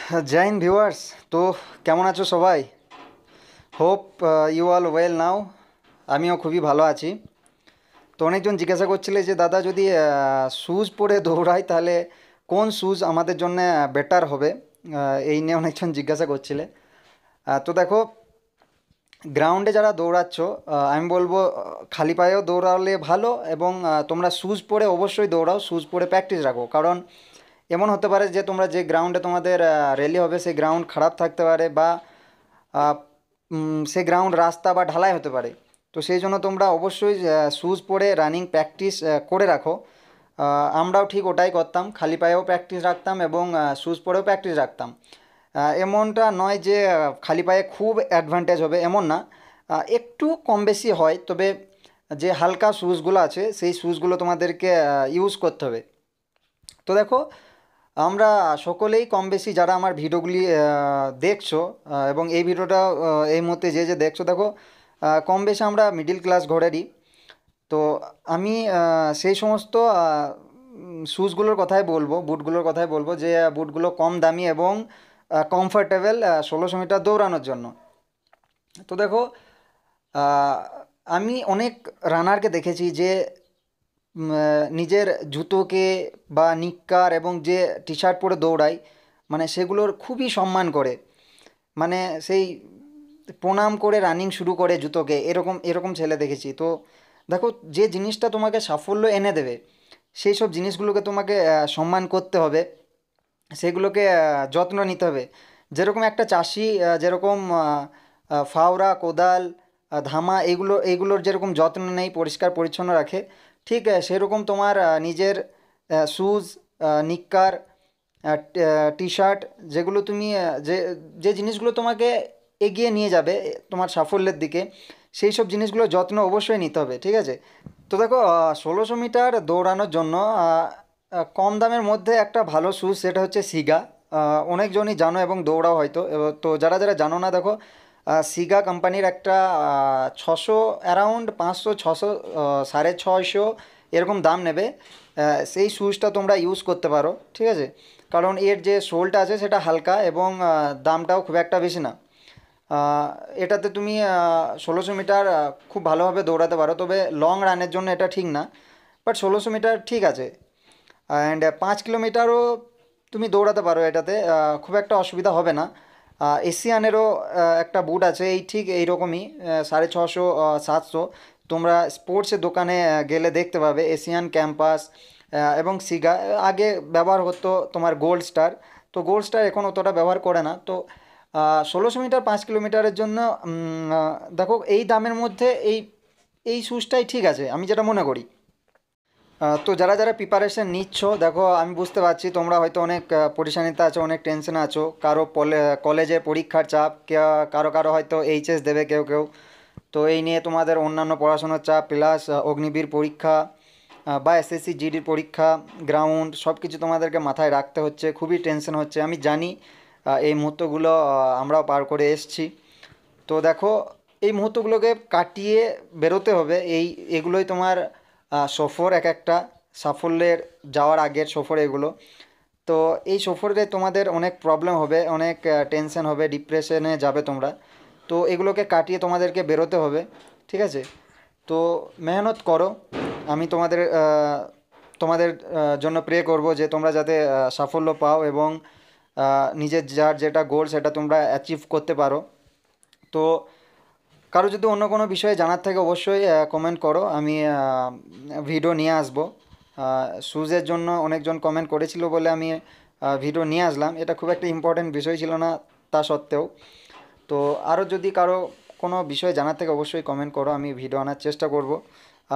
জয় Hind viewers. তো কেমন আছো সবাই? Hope you all well now. আমিও খুবই ভালো আছি। তো অনেকজন জিজ্ঞাসা করছিলে যে দাদা যদি শ্যুজ পরে দৌড়াই তাহলে কোন শ্যুজ আমাদের জন্য বেটার হবে। এই নিয়ে অনেকজন জিজ্ঞাসা করছিলে। তো দেখো, গ্রাউন্ডে যারা দৌড়াচ্ছ, আমি বলবো খালি পায়েও দৌড়ালে ভালো, এবং তোমরা শ্যুজ পরে অবশ্যই দৌড়াও, শ্যুজ পরে প্র্যাকটিস রাখো। কারণ এমন হতে পারে যে তোমরা যে গ্রাউন্ডে তোমাদের র্যালি হবে সেই গ্রাউন্ড খারাপ থাকতে পারে, বা আহ, সে গ্রাউন্ড রাস্তা বা ঢালাই হতে পারে। তো সেই জন্য তোমরা অবশ্যই শ্যুজ পরে রানিং প্র্যাকটিস করে রাখো। আমরাও ঠিক ওটাই করতাম, খালি পায়েও প্র্যাকটিস রাখতাম এবং শ্যুজ পরেও প্র্যাকটিস রাখতাম। এমনটা নয় যে খালি পায়ে খুব অ্যাডভান্টেজ হবে, এমন না। একটু কম বেশি হয়, তবে যে হালকা শ্যুজগুলো আছে সেই শ্যুজগুলো তোমাদেরকে ইউজ করতে হবে। তো দেখো, আমরা সকলেই কম বেশি যারা আমার ভিডিওগুলি দেখছো, এবং এই ভিডিওটা এই মুহূর্তে যে যে দেখছো, দেখো কম বেশি আমরা মিডিল ক্লাস ঘরেরই। তো আমি সেই সমস্ত শ্যুজগুলোর কথাই বলবো, বুটগুলোর কথাই বলবো, যে বুটগুলো কম দামি এবং কমফর্টেবল 1600 মিটার দৌড়ানোর জন্য। তো দেখো, আহ, আমি অনেক রানারকে দেখেছি যে নিজের জুতোকে বা নিক্কার এবং যে টি শার্ট পরে দৌড়ায়, মানে সেগুলোর খুবই সম্মান করে। মানে সেই প্রণাম করে রানিং শুরু করে জুতোকে, এরকম এরকম ছেলে দেখেছি। তো দেখো, যে জিনিসটা তোমাকে সাফল্য এনে দেবে সেই সব জিনিসগুলোকে তোমাকে সম্মান করতে হবে, সেগুলোকে যত্ন নিতে হবে। যেরকম একটা চাষি যেরকম ফাওড়া, কোদাল, ধামা, এইগুলোর যেরকম যত্ন নেই, পরিষ্কার পরিচ্ছন্ন রাখে, ঠিক সেরকম তোমার নিজের শ্যুজ, নিক্কার, টি শার্ট, যেগুলো তুমি যে যে জিনিসগুলো তোমাকে এগিয়ে নিয়ে যাবে তোমার সাফল্যের দিকে, সেই সব জিনিসগুলো যত্ন অবশ্যই নিতে হবে, ঠিক আছে? তো দেখো, 1600 মিটার দৌড়ানোর জন্য কম দামের মধ্যে একটা ভালো শ্যুজ, সেটা হচ্ছে সিগা। অনেকজনই জানো এবং দৌড়াও হয়তো। তো যারা যারা জানো না, দেখো, সিগা কোম্পানির একটা 600, অ্যারাউন্ড 500, 600, 650 এরকম দাম নেবে। সেই শ্যুজটা তোমরা ইউজ করতে পারো, ঠিক আছে? কারণ এর যে সোলটা আছে সেটা হালকা, এবং দামটাও খুব একটা বেশি না। আহ, এটাতে তুমি 1600 মিটার খুব ভালোভাবে দৌড়াতে পারো, তবে লং রানের জন্য এটা ঠিক না। বাট 1600 মিটার ঠিক আছে। অ্যান্ড 5 কিলোমিটারও তুমি দৌড়াতে পারো এটাতে, খুব একটা অসুবিধা হবে না। এশিয়ানেরও একটা বুট আছে, এই ঠিক এইরকমই, 650, 700। তোমরা স্পোর্টসের দোকানে গেলে দেখতে পাবে এশিয়ান ক্যাম্পাস এবং সিগা। আগে ব্যবহার হতো তোমার গোল্ড স্টার, তো গোল্ড স্টার এখন অতটা ব্যবহার করে না। তো 1600 মিটার 5 কিলোমিটারের জন্য দেখো, এই দামের মধ্যে এই এই শ্যুজটাই ঠিক আছে আমি যেটা মনে করি। তো যারা যারা প্রিপারেশন নিচ্ছ, দেখো আমি বুঝতে পারছি তোমরা হয়তো অনেক পরেশানিতে আছো, অনেক টেনশনে আছো। কারো কলেজে পরীক্ষার চাপ, কারো কারো হয়তো এইচএস দেবে কেউ কেউ। তো এই নিয়ে তোমাদের অন্যান্য পড়াশোনার চাপ, প্লাস অগ্নিবীর পরীক্ষা বা এসএসসি জিডির পরীক্ষা, গ্রাউন্ড, সব কিছু তোমাদেরকে মাথায় রাখতে হচ্ছে, খুবই টেনশন হচ্ছে, আমি জানি। এই মুহূর্তগুলো আমরাও পার করে এসেছি। তো দেখো, এই মুহূর্তগুলোকে কাটিয়ে বেরোতে হবে। এগুলোই তোমার সফর, এক একটা সাফল্যের যাওয়ার আগের সফর এগুলো। তো এই সফরে তোমাদের অনেক প্রবলেম হবে, অনেক টেনশন হবে, ডিপ্রেশনে যাবে তোমরা। তো এগুলোকে কাটিয়ে তোমাদেরকে বেরোতে হবে, ঠিক আছে? তো মেহনত করো। আমি তোমাদের জন্য প্রে করব যে তোমরা যাতে সাফল্য পাও, এবং নিজের যার যেটা গোল সেটা তোমরা অ্যাচিভ করতে পারো। তো কারো যদি অন্য কোনো বিষয়ে জানার থাকে অবশ্যই কমেন্ট করো, আমি ভিডিও নিয়ে আসবো। শ্যুজের জন্য অনেকজন কমেন্ট করেছিল বলে আমি ভিডিও নিয়ে আসলাম, এটা খুব একটা ইম্পর্ট্যান্ট বিষয় ছিল না তা সত্ত্বেও। তো আরও যদি কারো কোনো বিষয়ে জানার থেকে অবশ্যই কমেন্ট করো, আমি ভিডিও আনার চেষ্টা করব।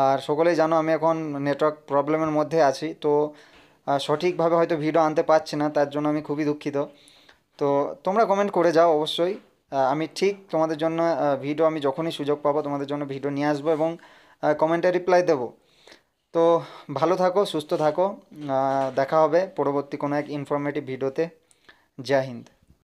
আর সকলেই জানো আমি এখন নেটওয়ার্ক প্রবলেমের মধ্যে আছি, তো সঠিকভাবে হয়তো ভিডিও আনতে পারছি না, তার জন্য আমি খুবই দুঃখিত। তো তোমরা কমেন্ট করে যাও অবশ্যই। আমি ঠিক তোমাদের জন্য ভিডিও, আমি যখনই সুযোগ পাবো তোমাদের জন্য ভিডিও নিয়ে আসবো, এবং কমেন্টে রিপ্লাই দেবো। তো ভালো থাকো, সুস্থ থাকো। দেখা হবে পরবর্তী কোনো এক ইনফরমেটিভ ভিডিওতে। জয় হিন্দ।